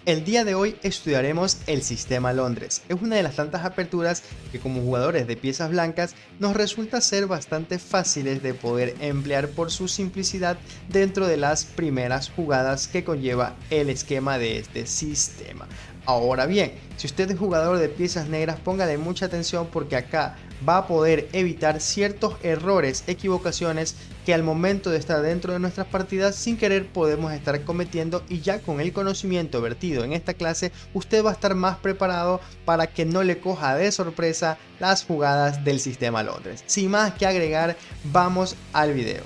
El día de hoy estudiaremos el sistema Londres. Es una de las tantas aperturas que como jugadores de piezas blancas nos resulta ser bastante fáciles de poder emplear por su simplicidad dentro de las primeras jugadas que conlleva el esquema de este sistema. Ahora bien, si usted es jugador de piezas negras, póngale mucha atención porque acá va a poder evitar ciertos errores, equivocaciones que al momento de estar dentro de nuestras partidas sin querer podemos estar cometiendo, y ya con el conocimiento vertido en esta clase usted va a estar más preparado para que no le coja de sorpresa las jugadas del sistema Londres. Sin más que agregar, vamos al video.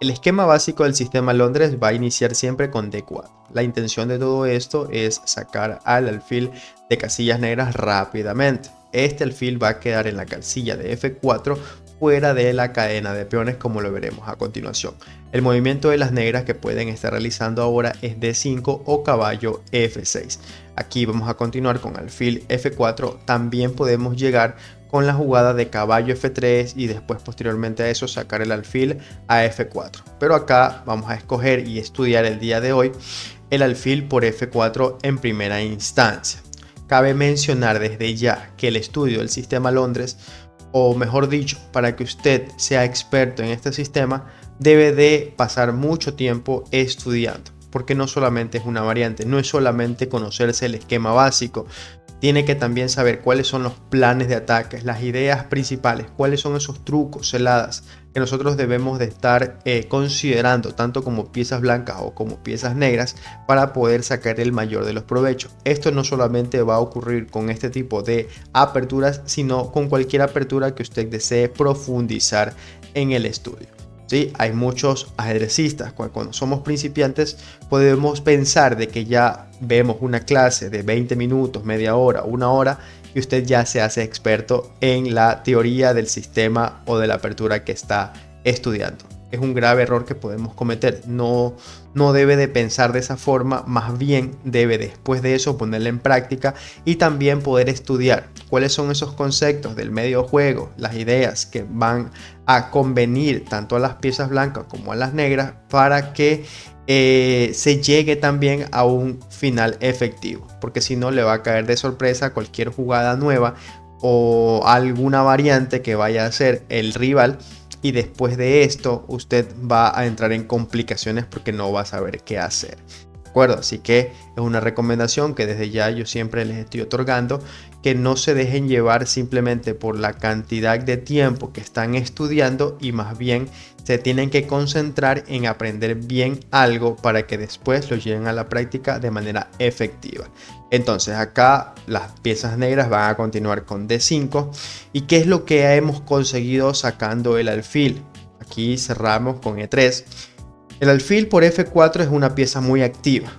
El esquema básico del sistema Londres va a iniciar siempre con D4. La intención de todo esto es sacar al alfil de casillas negras rápidamente. Este alfil va a quedar en la casilla de F4 fuera de la cadena de peones, como lo veremos a continuación. El movimiento de las negras que pueden estar realizando ahora es D5 o caballo F6. Aquí vamos a continuar con alfil F4. También podemos llegar con la jugada de caballo F3 y después posteriormente a eso sacar el alfil a F4. Pero acá vamos a escoger y estudiar el día de hoy el alfil por F4 en primera instancia. Cabe mencionar desde ya que el estudio del sistema Londres, o mejor dicho, para que usted sea experto en este sistema, debe de pasar mucho tiempo estudiando. Porque no solamente es una variante, no es solamente conocerse el esquema básico, tiene que también saber cuáles son los planes de ataques, las ideas principales, cuáles son esos trucos, celadas que nosotros debemos de estar considerando tanto como piezas blancas o como piezas negras para poder sacar el mayor de los provechos. Esto no solamente va a ocurrir con este tipo de aperturas, sino con cualquier apertura que usted desee profundizar en el estudio. ¿Sí? Hay muchos ajedrecistas, cuando somos principiantes podemos pensar de que ya vemos una clase de 20 minutos, media hora, una hora y usted ya se hace experto en la teoría del sistema o de la apertura que está estudiando. Es un grave error que podemos cometer. No debe de pensar de esa forma, más bien debe después de eso ponerla en práctica y también poder estudiar cuáles son esos conceptos del medio juego, las ideas que van a convenir tanto a las piezas blancas como a las negras para que se llegue también a un final efectivo, porque si no le va a caer de sorpresa cualquier jugada nueva o alguna variante que vaya a hacer el rival, y después de esto usted va a entrar en complicaciones porque no va a saber qué hacer. ¿De acuerdo? Así que es una recomendación que desde ya yo siempre les estoy otorgando, que no se dejen llevar simplemente por la cantidad de tiempo que están estudiando y más bien se tienen que concentrar en aprender bien algo para que después lo lleven a la práctica de manera efectiva. Entonces acá las piezas negras van a continuar con D5. ¿Y qué es lo que hemos conseguido sacando el alfil? Aquí cerramos con E3. El alfil por F4 es una pieza muy activa,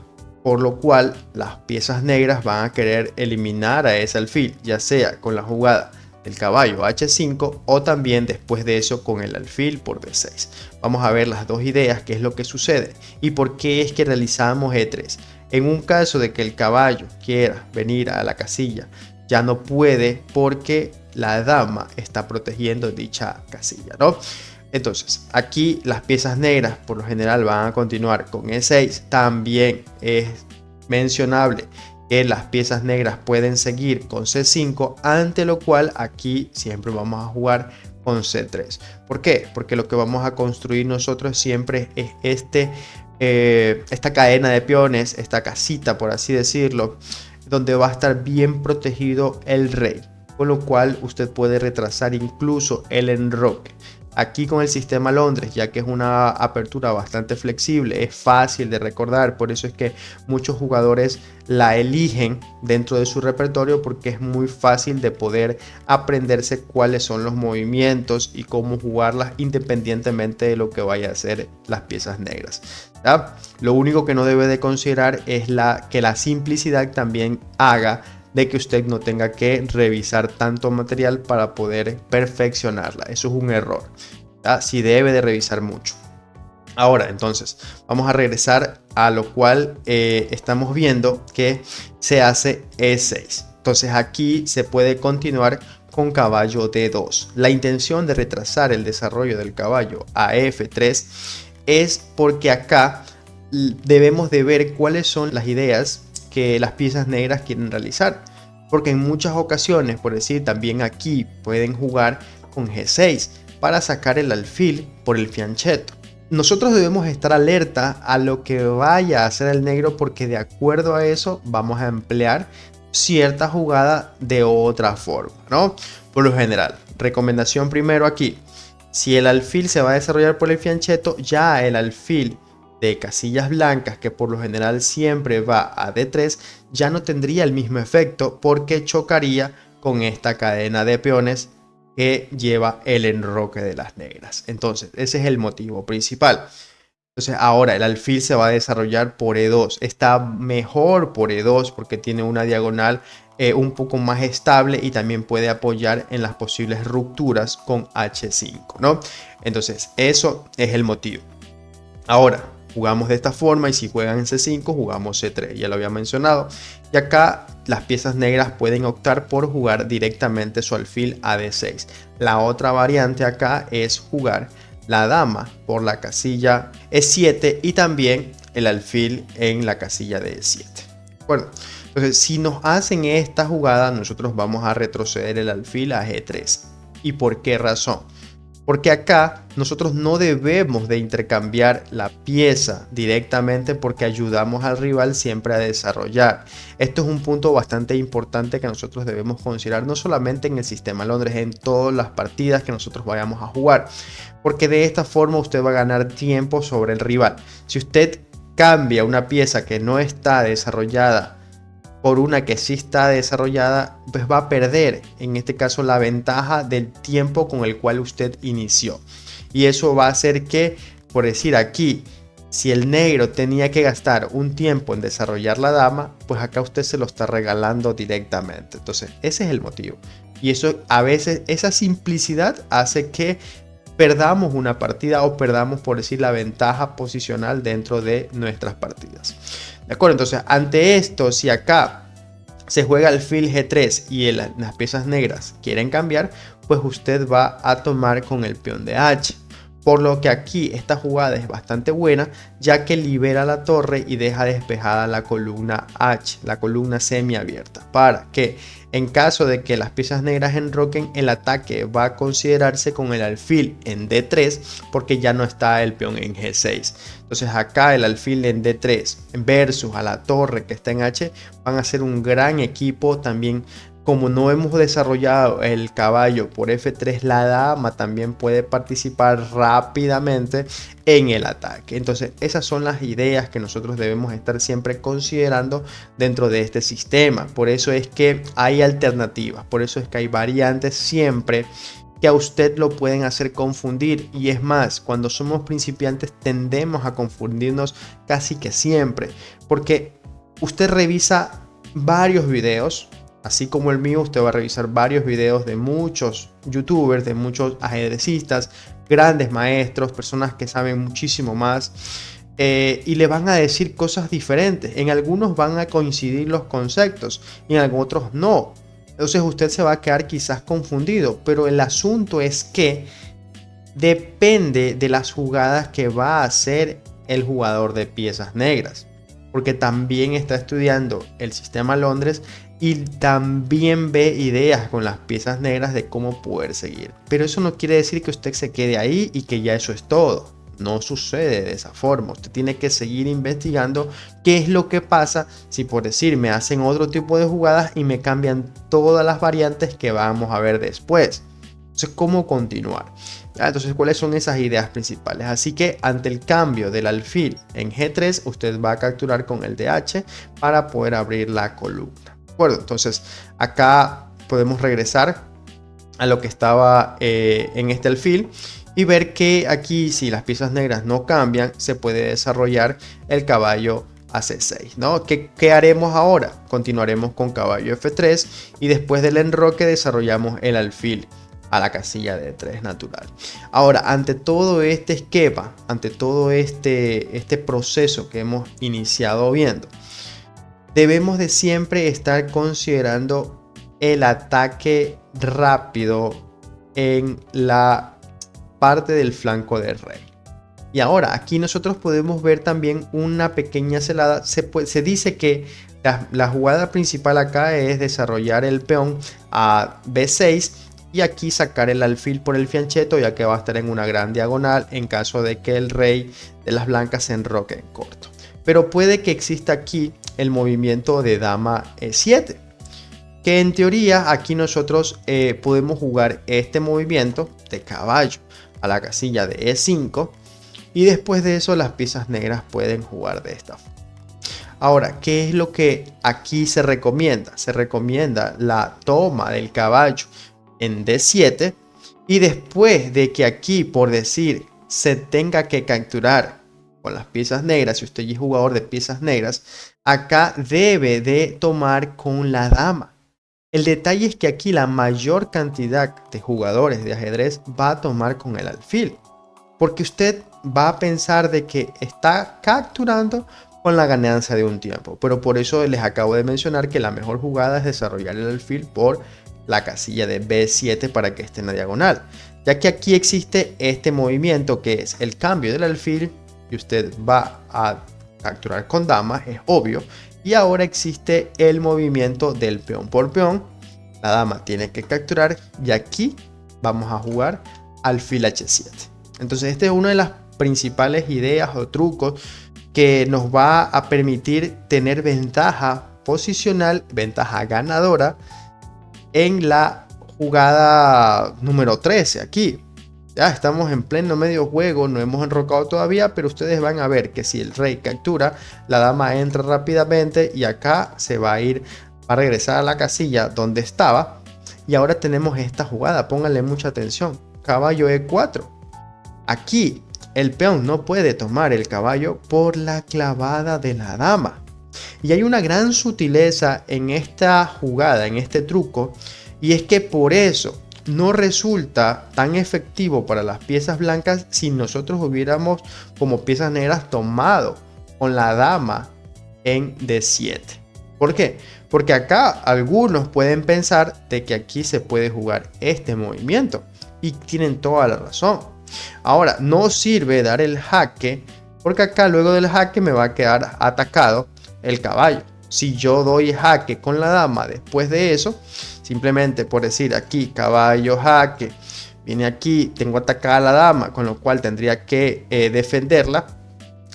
por lo cual las piezas negras van a querer eliminar a ese alfil, ya sea con la jugada del caballo H5 o también después de eso con el alfil por D6. Vamos a ver las dos ideas, qué es lo que sucede y por qué es que realizamos E3. En un caso de que el caballo quiera venir a la casilla, ya no puede porque la dama está protegiendo dicha casilla, ¿no? Entonces, aquí las piezas negras por lo general van a continuar con E6. También es mencionable que las piezas negras pueden seguir con C5, ante lo cual aquí siempre vamos a jugar con C3. ¿Por qué? Porque lo que vamos a construir nosotros siempre es esta cadena de peones, esta casita por así decirlo, donde va a estar bien protegido el rey, con lo cual usted puede retrasar incluso el enroque. Aquí con el sistema Londres, ya que es una apertura bastante flexible, es fácil de recordar, por eso es que muchos jugadores la eligen dentro de su repertorio, porque es muy fácil de poder aprenderse cuáles son los movimientos y cómo jugarlas independientemente de lo que vaya a hacer las piezas negras, ¿ya? Lo único que no debe de considerar es que la simplicidad también haga de que usted no tenga que revisar tanto material para poder perfeccionarla. Eso es un error. Sí debe de revisar mucho. Ahora, entonces, vamos a regresar a lo cual estamos viendo que se hace E6. Entonces aquí se puede continuar con caballo D2. La intención de retrasar el desarrollo del caballo a F3 es porque acá debemos de ver cuáles son las ideas que las piezas negras quieren realizar. Porque en muchas ocasiones, por decir, también aquí pueden jugar con G6 para sacar el alfil por el fianchetto. Nosotros debemos estar alerta a lo que vaya a hacer el negro, porque de acuerdo a eso vamos a emplear cierta jugada de otra forma, ¿no? Por lo general, recomendación primero aquí, si el alfil se va a desarrollar por el fianchetto, ya el alfil de casillas blancas, que por lo general siempre va a D3, ya no tendría el mismo efecto porque chocaría con esta cadena de peones que lleva el enroque de las negras. Entonces, ese es el motivo principal. Entonces, ahora el alfil se va a desarrollar por E2. Está mejor por E2 porque tiene una diagonal un poco más estable y también puede apoyar en las posibles rupturas con H5, ¿no? Entonces, eso es el motivo. Ahora, jugamos de esta forma y si juegan en C5, jugamos C3, ya lo había mencionado. Y acá las piezas negras pueden optar por jugar directamente su alfil a D6. La otra variante acá es jugar la dama por la casilla E7 y también el alfil en la casilla de E7. ¿De acuerdo? Entonces, si nos hacen esta jugada, nosotros vamos a retroceder el alfil a G3. ¿Y por qué razón? Porque acá nosotros no debemos de intercambiar la pieza directamente porque ayudamos al rival siempre a desarrollar. Esto es un punto bastante importante que nosotros debemos considerar no solamente en el sistema Londres, en todas las partidas que nosotros vayamos a jugar. Porque de esta forma usted va a ganar tiempo sobre el rival. Si usted cambia una pieza que no está desarrollada por una que sí está desarrollada, pues va a perder en este caso la ventaja del tiempo con el cual usted inició. Y eso va a hacer que, por decir aquí, si el negro tenía que gastar un tiempo en desarrollar la dama, pues acá usted se lo está regalando directamente. Entonces ese es el motivo. Y eso a veces, esa simplicidad hace que perdamos una partida o perdamos, por decir, la ventaja posicional dentro de nuestras partidas. ¿De acuerdo? Entonces, ante esto, si acá se juega alfil G3 y las piezas negras quieren cambiar, pues usted va a tomar con el peón de H. Por lo que aquí esta jugada es bastante buena, ya que libera la torre y deja despejada la columna H, la columna semiabierta, para que en caso de que las piezas negras enroquen, el ataque va a considerarse con el alfil en D3 porque ya no está el peón en G6. Entonces acá el alfil en D3 versus a la torre que está en H van a ser un gran equipo. También, como no hemos desarrollado el caballo por F3, la dama también puede participar rápidamente en el ataque. Entonces esas son las ideas que nosotros debemos estar siempre considerando dentro de este sistema. Por eso es que hay alternativas, por eso es que hay variantes siempre que a usted lo pueden hacer confundir. Y es más, cuando somos principiantes tendemos a confundirnos casi que siempre, porque usted revisa varios videos. Así como el mío, usted va a revisar varios videos de muchos youtubers, de muchos ajedrecistas, grandes maestros, personas que saben muchísimo más y le van a decir cosas diferentes. En algunos van a coincidir los conceptos y en algunos otros no. Entonces usted se va a quedar quizás confundido, pero el asunto es que depende de las jugadas que va a hacer el jugador de piezas negras, porque también está estudiando el sistema Londres y también ve ideas con las piezas negras de cómo poder seguir. Pero eso no quiere decir que usted se quede ahí y que ya eso es todo. No sucede de esa forma. Usted tiene que seguir investigando qué es lo que pasa si, por decir, me hacen otro tipo de jugadas y me cambian todas las variantes que vamos a ver después. Entonces, ¿cómo continuar? ¿Ya? Entonces, ¿cuáles son esas ideas principales? Así que ante el cambio del alfil en G3, usted va a capturar con el DH para poder abrir la columna. ¿De acuerdo? Entonces, acá podemos regresar a lo que estaba en este alfil y ver que aquí, si las piezas negras no cambian, se puede desarrollar el caballo a C6, ¿no? ¿Qué haremos ahora? Continuaremos con caballo F3 y después del enroque desarrollamos el alfil a la casilla de 3 natural. Ahora, ante todo este esquema, ante todo este proceso que hemos iniciado viendo, debemos de siempre estar considerando el ataque rápido en la parte del flanco del rey. Y ahora aquí nosotros podemos ver también una pequeña celada. Se dice que la jugada principal acá es desarrollar el peón a B6 y aquí sacar el alfil por el fianchetto, ya que va a estar en una gran diagonal en caso de que el rey de las blancas se enroque en corto. Pero puede que exista aquí el movimiento de dama E7, que en teoría aquí nosotros podemos jugar este movimiento de caballo a la casilla de E5 y después de eso las piezas negras pueden jugar de esta forma. Ahora, ¿qué es lo que aquí se recomienda? Se recomienda la toma del caballo en D7 y después de que aquí, por decir, se tenga que capturar con las piezas negras, si usted es jugador de piezas negras, acá debe de tomar con la dama. El detalle es que aquí la mayor cantidad de jugadores de ajedrez va a tomar con el alfil, porque usted va a pensar de que está capturando con la ganancia de un tiempo, pero por eso les acabo de mencionar que la mejor jugada es desarrollar el alfil por la casilla de B7 para que esté en la diagonal, ya que aquí existe este movimiento que es el cambio del alfil y usted va a capturar con dama, es obvio, y ahora existe el movimiento del peón por peón. La dama tiene que capturar y aquí vamos a jugar alfil H7. Entonces esta es una de las principales ideas o trucos que nos va a permitir tener ventaja posicional, ventaja ganadora en la jugada número 13 aquí. Ya estamos en pleno medio juego, no hemos enrocado todavía, pero ustedes van a ver que si el rey captura, la dama entra rápidamente y acá se va a ir, va a regresar a la casilla donde estaba. Y ahora tenemos esta jugada, pónganle mucha atención, caballo E4. Aquí el peón no puede tomar el caballo por la clavada de la dama. Y hay una gran sutileza en esta jugada, en este truco, y es que por eso no resulta tan efectivo para las piezas blancas si nosotros hubiéramos como piezas negras tomado con la dama en D7. ¿Por qué? Porque acá algunos pueden pensar de que aquí se puede jugar este movimiento y tienen toda la razón. Ahora, no sirve dar el jaque porque acá luego del jaque me va a quedar atacado el caballo. Si yo doy jaque con la dama después de eso, simplemente por decir aquí caballo jaque, viene aquí, tengo atacada a la dama, con lo cual tendría que defenderla.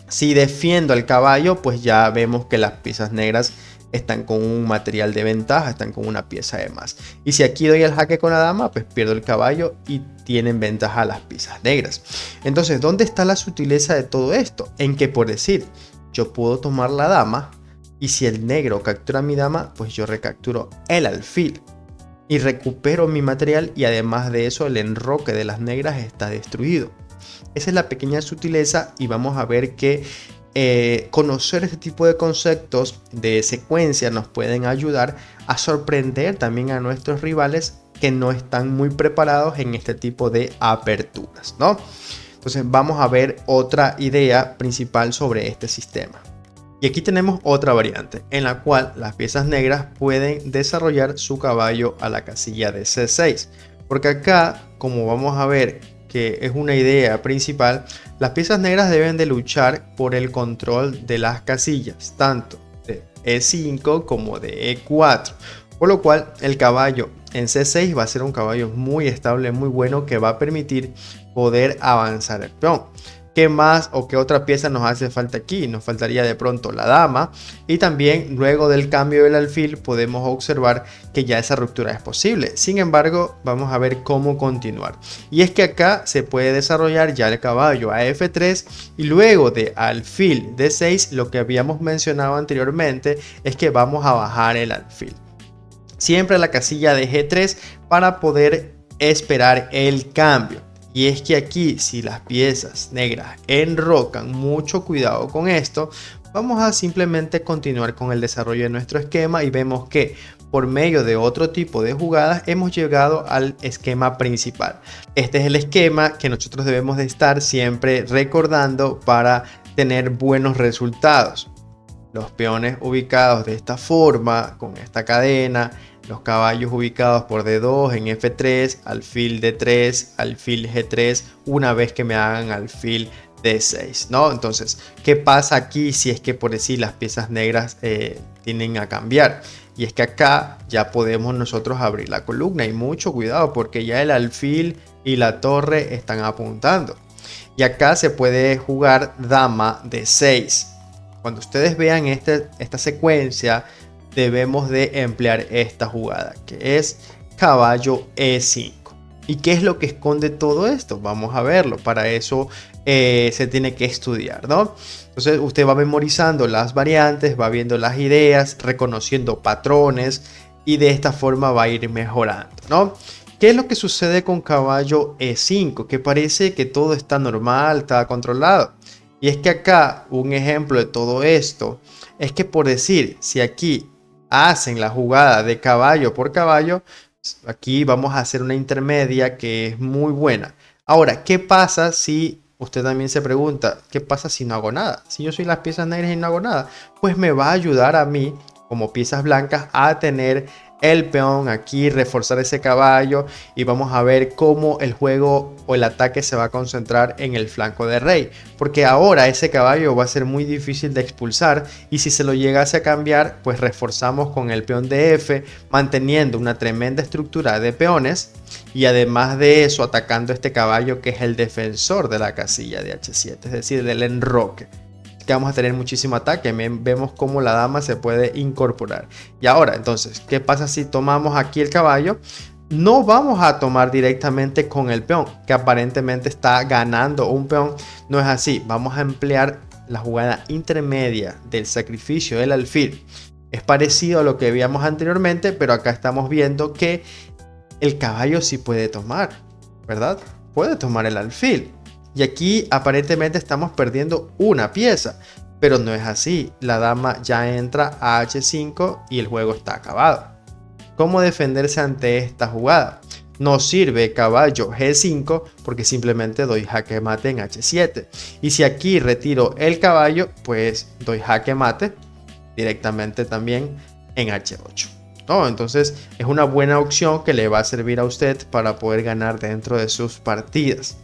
Si defiendo al caballo, pues ya vemos que las piezas negras están con un material de ventaja, están con una pieza de más. Y si aquí doy el jaque con la dama, pues pierdo el caballo y tienen ventaja las piezas negras. Entonces, ¿dónde está la sutileza de todo esto? En que, por decir, yo puedo tomar la dama y si el negro captura a mi dama, pues yo recapturo el alfil y recupero mi material y además de eso el enroque de las negras está destruido. Esa es la pequeña sutileza y vamos a ver que conocer este tipo de conceptos de secuencia nos pueden ayudar a sorprender también a nuestros rivales que no están muy preparados en este tipo de aperturas, ¿no? Entonces vamos a ver otra idea principal sobre este sistema. Y aquí tenemos otra variante en la cual las piezas negras pueden desarrollar su caballo a la casilla de C6. Porque acá, como vamos a ver que es una idea principal, las piezas negras deben de luchar por el control de las casillas, tanto de E5 como de E4. Por lo cual el caballo en C6 va a ser un caballo muy estable, muy bueno, que va a permitir poder avanzar el peón. ¿Qué más o qué otra pieza nos hace falta aquí? Nos faltaría de pronto la dama y también luego del cambio del alfil podemos observar que ya esa ruptura es posible. Sin embargo, vamos a ver cómo continuar. Y es que acá se puede desarrollar ya el caballo a F3 y luego de alfil D6 lo que habíamos mencionado anteriormente es que vamos a bajar el alfil. Siempre a la casilla de G3 para poder esperar el cambio. Y es que aquí, si las piezas negras enrocan, mucho cuidado con esto, vamos a simplemente continuar con el desarrollo de nuestro esquema y vemos que por medio de otro tipo de jugadas hemos llegado al esquema principal. Este es el esquema que nosotros debemos de estar siempre recordando para tener buenos resultados. Los peones ubicados de esta forma, con esta cadena, los caballos ubicados por D2 en F3, alfil D3, alfil G3, una vez que me hagan alfil D6, ¿no? Entonces, ¿qué pasa aquí si es que por decir las piezas negras tienden a cambiar? Y es que acá ya podemos nosotros abrir la columna y mucho cuidado porque ya el alfil y la torre están apuntando. Y acá se puede jugar dama D6. Cuando ustedes vean esta secuencia, debemos de emplear esta jugada, que es caballo E5. ¿Y qué es lo que esconde todo esto? Vamos a verlo. Para eso se tiene que estudiar, ¿no? Entonces usted va memorizando las variantes, va viendo las ideas, reconociendo patrones y de esta forma va a ir mejorando, ¿no? ¿Qué es lo que sucede con caballo E5? Que parece que todo está normal, está controlado. Y es que acá un ejemplo de todo esto es que por decir, si aquí hacen la jugada de caballo por caballo, aquí vamos a hacer una intermedia que es muy buena. Ahora, ¿qué pasa si usted también se pregunta, qué pasa si no hago nada? Si yo soy las piezas negras y no hago nada, pues me va a ayudar a mí como piezas blancas a tener el peón aquí, reforzar ese caballo y vamos a ver cómo el juego o el ataque se va a concentrar en el flanco de rey, porque ahora ese caballo va a ser muy difícil de expulsar y si se lo llegase a cambiar pues reforzamos con el peón de F, manteniendo una tremenda estructura de peones y además de eso atacando este caballo que es el defensor de la casilla de H7, es decir, del enroque, que vamos a tener muchísimo ataque. Vemos cómo la dama se puede incorporar. Y ahora, entonces, ¿qué pasa si tomamos aquí el caballo? No vamos a tomar directamente con el peón, que aparentemente está ganando un peón. No es así. Vamos a emplear la jugada intermedia del sacrificio del alfil. Es parecido a lo que veíamos anteriormente, pero acá estamos viendo que el caballo sí puede tomar, ¿verdad? Puede tomar el alfil. Y aquí aparentemente estamos perdiendo una pieza, pero no es así. La dama ya entra a H5 y el juego está acabado. ¿Cómo defenderse ante esta jugada? No sirve caballo G5 porque simplemente doy jaque mate en H7. Y si aquí retiro el caballo, pues doy jaque mate directamente también en H8. ¿No? Entonces es una buena opción que le va a servir a usted para poder ganar dentro de sus partidas.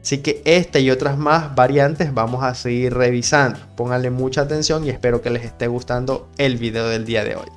Así que esta y otras más variantes vamos a seguir revisando. Pónganle mucha atención y espero que les esté gustando el video del día de hoy.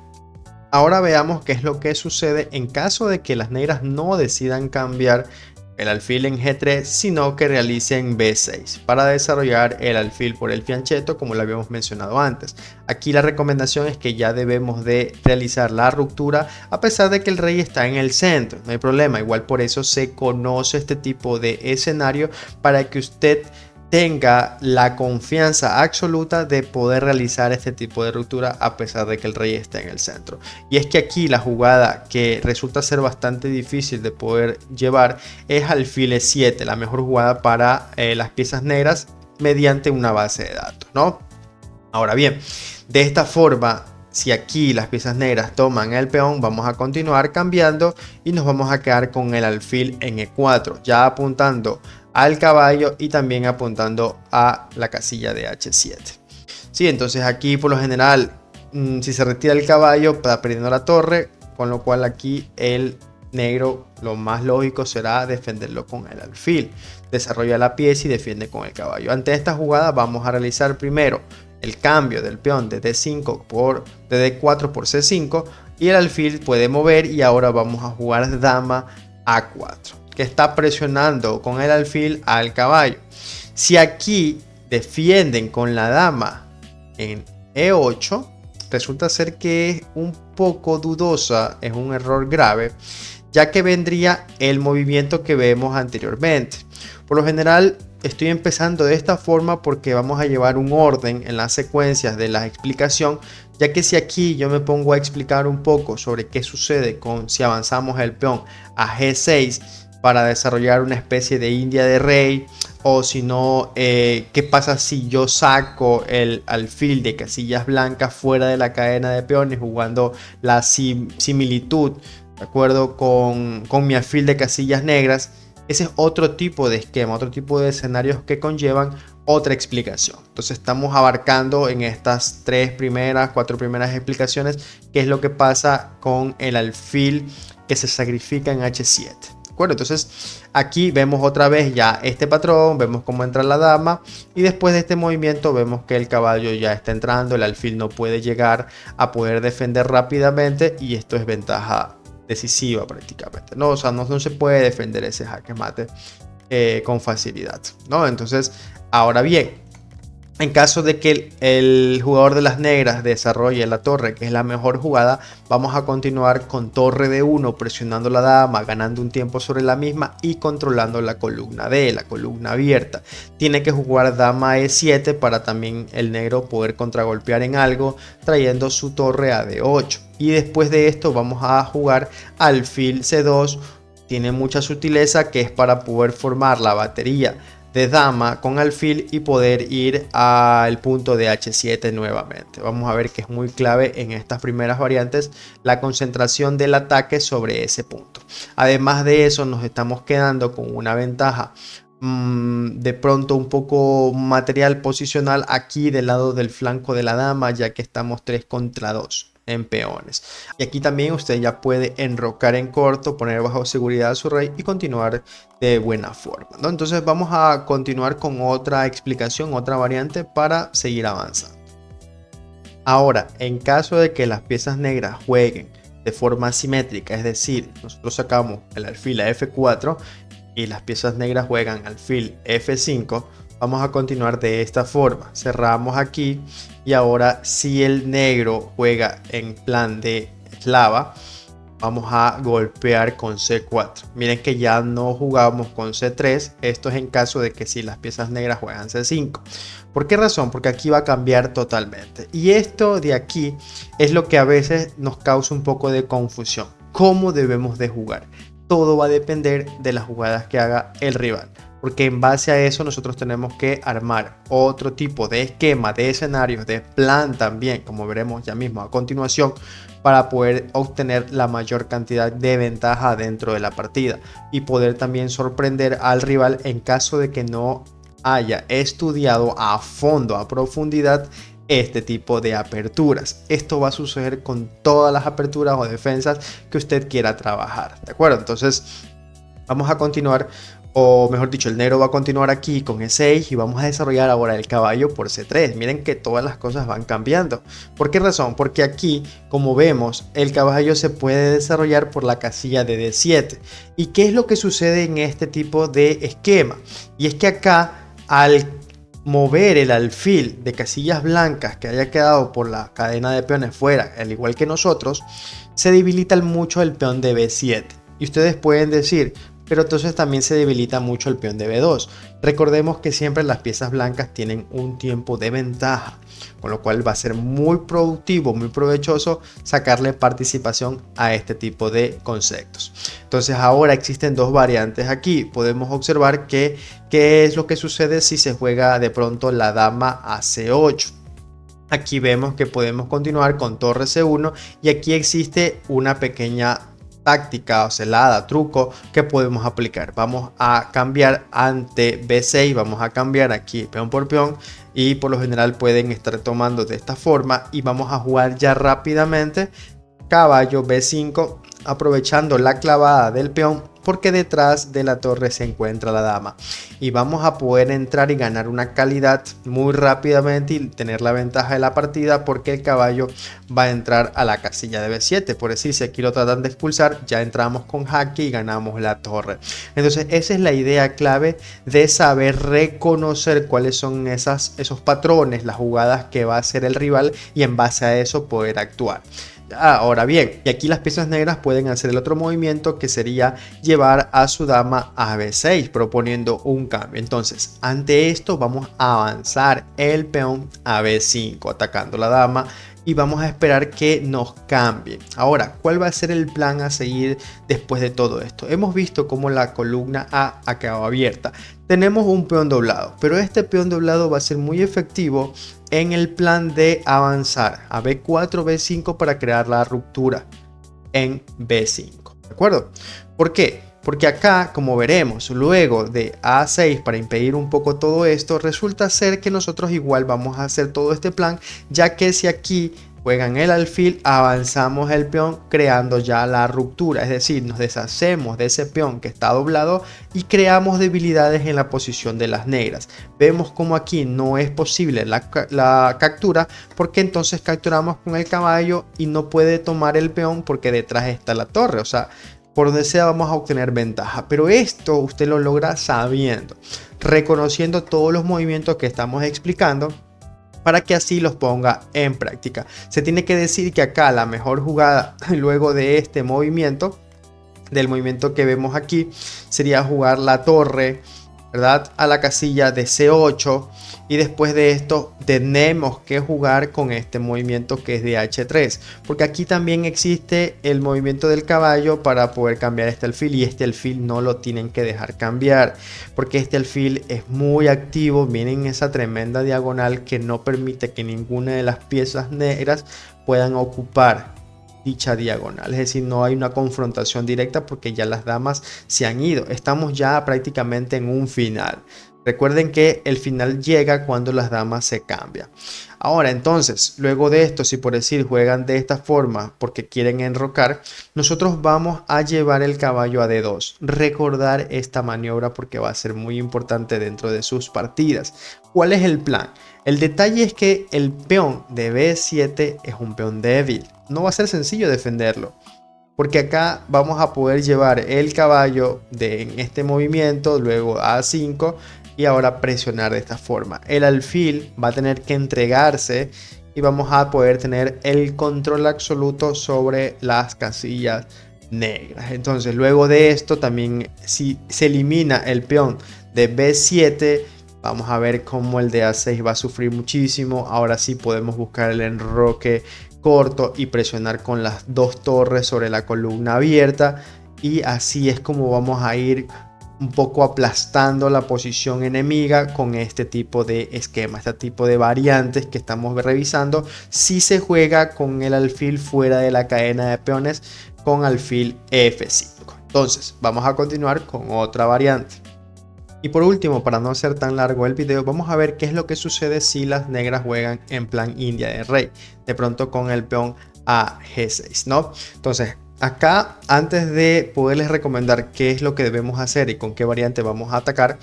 Ahora veamos qué es lo que sucede en caso de que las negras no decidan cambiar el alfil en G3, sino que realicen B6 para desarrollar el alfil por el fianchetto como lo habíamos mencionado antes. Aquí la recomendación es que ya debemos de realizar la ruptura a pesar de que el rey está en el centro, no hay problema, igual por eso se conoce este tipo de escenario para que usted tenga la confianza absoluta de poder realizar este tipo de ruptura a pesar de que el rey esté en el centro. Y es que aquí la jugada que resulta ser bastante difícil de poder llevar es alfil E7, la mejor jugada para las piezas negras mediante una base de datos, ¿no? Ahora bien, de esta forma, si aquí las piezas negras toman el peón, vamos a continuar cambiando y nos vamos a quedar con el alfil en E4, ya apuntando al caballo y también apuntando a la casilla de H7. Sí, entonces aquí por lo general, si se retira el caballo, está perdiendo la torre, con lo cual aquí el negro lo más lógico será defenderlo con el alfil. Desarrolla la pieza y defiende con el caballo. Ante esta jugada vamos a realizar primero el cambio del peón de D5 de D4 por C5 y el alfil puede mover y ahora vamos a jugar dama A4. Que está presionando con el alfil al caballo. Si aquí defienden con la dama en E8, resulta ser que es un poco dudosa, es un error grave, ya que vendría el movimiento que vemos anteriormente. Por lo general estoy empezando de esta forma porque vamos a llevar un orden en las secuencias de la explicación, ya que si aquí yo me pongo a explicar un poco sobre qué sucede si avanzamos el peón a G6 para desarrollar una especie de India de rey, o si no, qué pasa si yo saco el alfil de casillas blancas fuera de la cadena de peones jugando la similitud de acuerdo con mi alfil de casillas negras. ese es otro tipo de esquema, otro tipo de escenarios que conllevan otra explicación. Entonces estamos abarcando en estas 4 primeras explicaciones qué es lo que pasa con el alfil que se sacrifica en H7. Bueno, entonces aquí vemos otra vez ya este patrón, vemos cómo entra la dama y después de este movimiento vemos que el caballo ya está entrando, el alfil no puede llegar a poder defender rápidamente y esto es ventaja decisiva prácticamente, ¿no? O sea, no se puede defender ese jaque mate con facilidad, ¿no? Entonces, ahora bien, en caso de que el jugador de las negras desarrolle la torre, que es la mejor jugada, vamos a continuar con torre de 1, presionando la dama, ganando un tiempo sobre la misma y controlando la columna D, la columna abierta. Tiene que jugar dama E7 para también el negro poder contragolpear en algo, trayendo su torre a D8. Y después de esto vamos a jugar alfil C2. Tiene mucha sutileza, que es para poder formar la batería de dama con alfil y poder ir al punto de H7 nuevamente. Vamos a ver que es muy clave en estas primeras variantes la concentración del ataque sobre ese punto. Además de eso, nos estamos quedando con una ventaja de pronto un poco material posicional aquí del lado del flanco de la dama, ya que estamos 3 contra 2 en peones. Y aquí también usted ya puede enrocar en corto, poner bajo seguridad a su rey y continuar de buena forma, ¿no? Entonces vamos a continuar con otra explicación, otra variante para seguir avanzando. Ahora, en caso de que las piezas negras jueguen de forma asimétrica, es decir, nosotros sacamos el alfil a F4 y las piezas negras juegan alfil F5, vamos a continuar de esta forma. Cerramos aquí y ahora si el negro juega en plan de eslava, vamos a golpear con C4. Miren que ya no jugamos con C3. Esto es en caso de que si las piezas negras juegan C5. ¿Por qué razón? Porque aquí va a cambiar totalmente. Y esto de aquí es lo que a veces nos causa un poco de confusión. ¿Cómo debemos de jugar? Todo va a depender de las jugadas que haga el rival. Porque en base a eso nosotros tenemos que armar otro tipo de esquema, de escenarios, de plan también, como veremos ya mismo a continuación, para poder obtener la mayor cantidad de ventaja dentro de la partida y poder también sorprender al rival en caso de que no haya estudiado a fondo, a profundidad, este tipo de aperturas. Esto va a suceder con todas las aperturas o defensas que usted quiera trabajar, ¿de acuerdo? Entonces vamos a continuar, o mejor dicho, el negro va a continuar aquí con E6 y vamos a desarrollar ahora el caballo por C3. Miren que todas las cosas van cambiando. ¿Por qué razón? Porque aquí, como vemos, el caballo se puede desarrollar por la casilla de D7. ¿Y qué es lo que sucede en este tipo de esquema? Y es que acá, al mover el alfil de casillas blancas que haya quedado por la cadena de peones fuera, al igual que nosotros, se debilita mucho el peón de B7. Y ustedes pueden decir, pero entonces también se debilita mucho el peón de B2. Recordemos que siempre las piezas blancas tienen un tiempo de ventaja, con lo cual va a ser muy productivo, muy provechoso sacarle participación a este tipo de conceptos. Entonces ahora existen dos variantes aquí. Podemos observar qué es lo que sucede si se juega de pronto la dama a C8. Aquí vemos que podemos continuar con torre C1 y aquí existe una pequeña táctica o celada, truco que podemos aplicar. Vamos a cambiar ante B6, vamos a cambiar aquí peón por peón y por lo general pueden estar tomando de esta forma y vamos a jugar ya rápidamente caballo B5 aprovechando la clavada del peón porque detrás de la torre se encuentra la dama y vamos a poder entrar y ganar una calidad muy rápidamente y tener la ventaja de la partida porque el caballo va a entrar a la casilla de B7. Por decir, si aquí lo tratan de expulsar, ya entramos con jaque y ganamos la torre. Entonces esa es la idea clave de saber reconocer cuáles son esos patrones, las jugadas que va a hacer el rival y en base a eso poder actuar. Ahora bien, y aquí las piezas negras pueden hacer el otro movimiento que sería llevar a su dama a B6 proponiendo un cambio. Entonces ante esto vamos a avanzar el peón a B5 atacando la dama y vamos a esperar que nos cambie. Ahora, ¿cuál va a ser el plan a seguir después de todo esto? Hemos visto cómo la columna A ha quedado abierta. Tenemos un peón doblado, pero este peón doblado va a ser muy efectivo en el plan de avanzar a B4, B5 para crear la ruptura en B5. ¿De acuerdo? ¿Por qué? Porque acá, como veremos, luego de A6 para impedir un poco todo esto, resulta ser que nosotros igual vamos a hacer todo este plan, ya que si aquí juegan el alfil, avanzamos el peón creando ya la ruptura, es decir, nos deshacemos de ese peón que está doblado y creamos debilidades en la posición de las negras. Vemos como aquí no es posible la captura, porque entonces capturamos con el caballo y no puede tomar el peón porque detrás está la torre, o sea, por donde sea vamos a obtener ventaja. Pero esto usted lo logra sabiendo, reconociendo todos los movimientos que estamos explicando, para que así los ponga en práctica. Se tiene que decir que acá la mejor jugada luego de este movimiento, del movimiento que vemos aquí, sería jugar la torre, ¿verdad?, a la casilla de C8, y después de esto tenemos que jugar con este movimiento que es de H3, porque aquí también existe el movimiento del caballo para poder cambiar este alfil, y este alfil no lo tienen que dejar cambiar, porque este alfil es muy activo. Miren esa tremenda diagonal que no permite que ninguna de las piezas negras puedan ocupar dicha diagonal, es decir, no hay una confrontación directa porque ya las damas se han ido. Estamos ya prácticamente en un final. Recuerden que el final llega cuando las damas se cambian. Ahora entonces, luego de esto, si por decir juegan de esta forma porque quieren enrocar, nosotros vamos a llevar el caballo a D2. Recordar esta maniobra porque va a ser muy importante dentro de sus partidas. ¿Cuál es el plan? El detalle es que el peón de B7 es un peón débil. No va a ser sencillo defenderlo, porque acá vamos a poder llevar el caballo en este movimiento, luego a A5 y ahora presionar de esta forma. El alfil va a tener que entregarse y vamos a poder tener el control absoluto sobre las casillas negras. Entonces luego de esto también, si se elimina el peón de B7, vamos a ver cómo el de A6 va a sufrir muchísimo. Ahora sí podemos buscar el enroque corto y presionar con las dos torres sobre la columna abierta, y así es como vamos a ir un poco aplastando la posición enemiga con este tipo de esquema, este tipo de variantes que estamos revisando. Si se juega con el alfil fuera de la cadena de peones con alfil F5. Entonces vamos a continuar con otra variante. Y por último, para no ser tan largo el video, vamos a ver qué es lo que sucede si las negras juegan en plan India de rey, de pronto con el peón a G6, ¿no? Entonces, acá, antes de poderles recomendar qué es lo que debemos hacer y con qué variante vamos a atacar,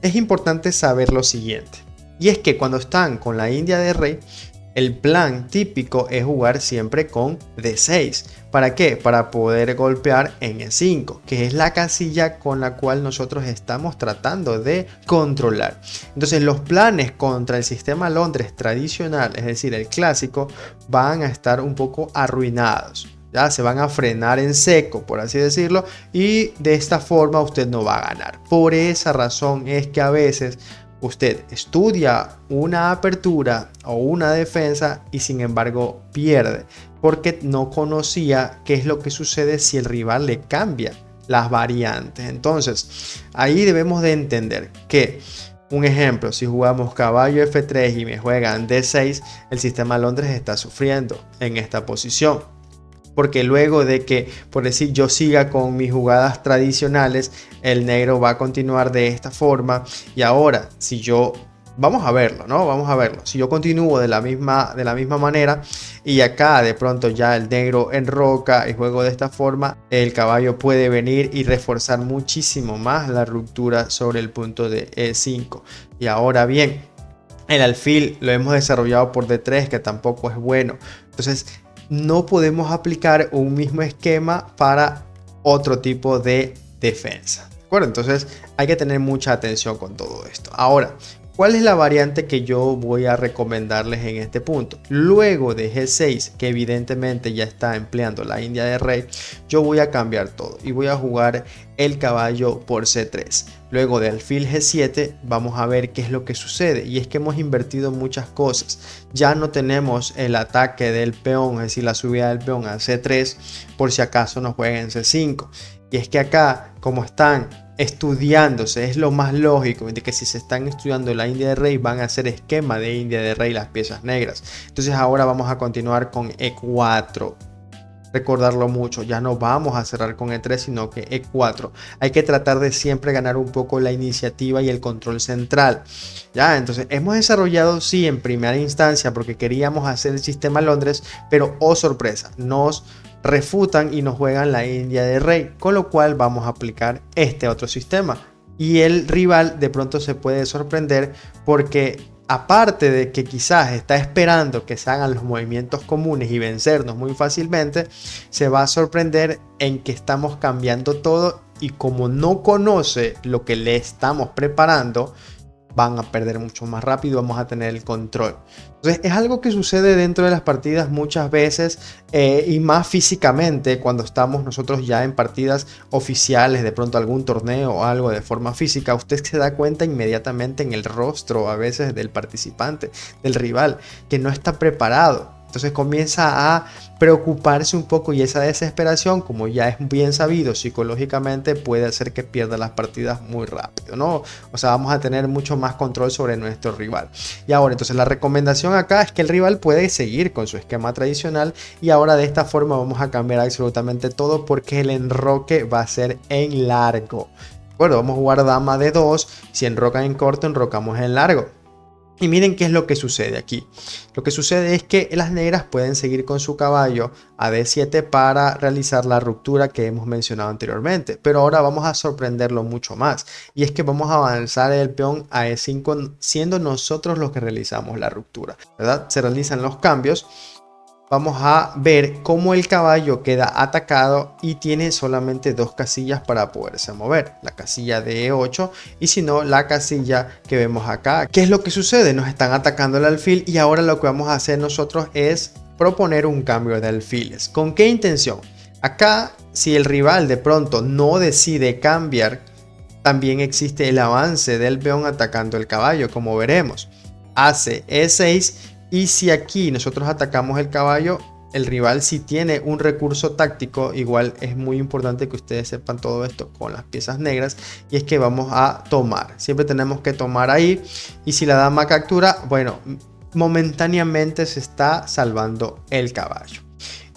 es importante saber lo siguiente. Y es que cuando están con la India de rey, el plan típico es jugar siempre con D6. ¿Para qué? Para poder golpear en E5, que es la casilla con la cual nosotros estamos tratando de controlar. Entonces los planes contra el sistema Londres tradicional, es decir, el clásico, van a estar un poco arruinados. Ya se van a frenar en seco, por así decirlo, y de esta forma usted no va a ganar. Por esa razón es que a veces usted estudia una apertura o una defensa y sin embargo pierde, porque no conocía qué es lo que sucede si el rival le cambia las variantes. Entonces ahí debemos de entender que, un ejemplo, si jugamos caballo F3 y me juegan D6, el sistema Londres está sufriendo en esta posición. Porque luego de que, por decir, yo siga con mis jugadas tradicionales, el negro va a continuar de esta forma. Y ahora, si yo, vamos a verlo, ¿no? Vamos a verlo. Si yo continúo de la misma manera y acá de pronto ya el negro enroca y juego de esta forma, el caballo puede venir y reforzar muchísimo más la ruptura sobre el punto de E5. Y ahora bien, el alfil lo hemos desarrollado por D3, que tampoco es bueno. Entonces, no podemos aplicar un mismo esquema para otro tipo de defensa. ¿De acuerdo? Entonces hay que tener mucha atención con todo esto. Ahora, ¿cuál es la variante que yo voy a recomendarles en este punto? Luego de G6, que evidentemente ya está empleando la India de rey, yo voy a cambiar todo y voy a jugar el caballo por C3. Luego de alfil G7 vamos a ver qué es lo que sucede, y es que hemos invertido muchas cosas. Ya no tenemos el ataque del peón, es decir, la subida del peón a C3 por si acaso nos juega en C5. Y es que acá, como están estudiándose, es lo más lógico de que si se están estudiando la India de rey, van a hacer esquema de India de rey las piezas negras. Entonces ahora vamos a continuar con E4. recordarlo mucho, ya no vamos a cerrar con E3 sino que E4. Hay que tratar de siempre ganar un poco la iniciativa y el control central. Ya, entonces hemos desarrollado sí en primera instancia porque queríamos hacer el sistema Londres, pero oh sorpresa, nos refutan y nos juegan la India de rey, con lo cual vamos a aplicar este otro sistema. Y el rival de pronto se puede sorprender porque aparte de que quizás está esperando que se hagan los movimientos comunes y vencernos muy fácilmente, se va a sorprender en que estamos cambiando todo y como no conoce lo que le estamos preparando, van a perder mucho más rápido, vamos a tener el control. Entonces es algo que sucede dentro de las partidas muchas veces y más físicamente cuando estamos nosotros ya en partidas oficiales, de pronto algún torneo o algo de forma física, usted se da cuenta inmediatamente en el rostro a veces del participante, del rival, que no está preparado. Entonces comienza a preocuparse un poco y esa desesperación, como ya es bien sabido psicológicamente, puede hacer que pierda las partidas muy rápido, ¿no? O sea, vamos a tener mucho más control sobre nuestro rival. Y ahora, entonces la recomendación acá es que el rival puede seguir con su esquema tradicional y ahora de esta forma vamos a cambiar absolutamente todo porque el enroque va a ser en largo. Bueno, vamos a jugar dama de 2, si enrocan en corto, enrocamos en largo. Y miren qué es lo que sucede aquí. Lo que sucede es que las negras pueden seguir con su caballo a D7 para realizar la ruptura que hemos mencionado anteriormente. Pero ahora vamos a sorprenderlo mucho más. Y es que vamos a avanzar el peón a E5 siendo nosotros los que realizamos la ruptura, ¿verdad? Se realizan los cambios. Vamos a ver cómo el caballo queda atacado y tiene solamente dos casillas para poderse mover. La casilla de E8 y si no la casilla que vemos acá. ¿Qué es lo que sucede? Nos están atacando el alfil y ahora lo que vamos a hacer nosotros es proponer un cambio de alfiles. ¿Con qué intención? Acá si el rival de pronto no decide cambiar, también existe el avance del peón atacando el caballo, como veremos. Hace E6 y si aquí nosotros atacamos el caballo, el rival si tiene un recurso táctico, igual es muy importante que ustedes sepan todo esto con las piezas negras, y es que vamos a tomar. Siempre tenemos que tomar ahí y si la dama captura, bueno, momentáneamente se está salvando el caballo.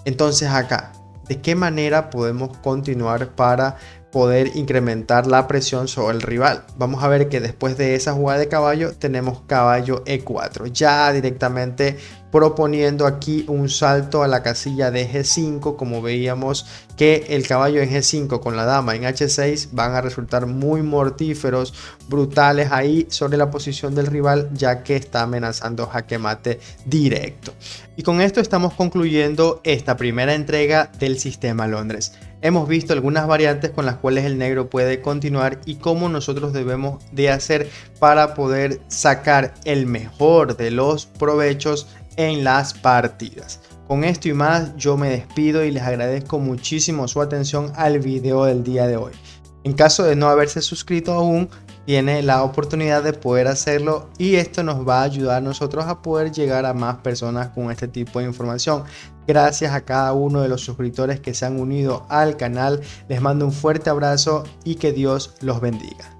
Entonces acá, ¿de qué manera podemos continuar para poder incrementar la presión sobre el rival? Vamos a ver que después de esa jugada de caballo tenemos caballo E4, ya directamente proponiendo aquí un salto a la casilla de G5, como veíamos que el caballo en G5 con la dama en H6 van a resultar muy mortíferos, brutales ahí sobre la posición del rival, ya que está amenazando jaque mate directo. Y con esto estamos concluyendo esta primera entrega del sistema Londres. Hemos visto algunas variantes con las cuales el negro puede continuar y cómo nosotros debemos de hacer para poder sacar el mejor de los provechos en las partidas. Con esto y más yo me despido y les agradezco muchísimo su atención al video del día de hoy. En caso de no haberse suscrito aún, tiene la oportunidad de poder hacerlo y esto nos va a ayudar a nosotros a poder llegar a más personas con este tipo de información. Gracias a cada uno de los suscriptores que se han unido al canal. Les mando un fuerte abrazo y que Dios los bendiga.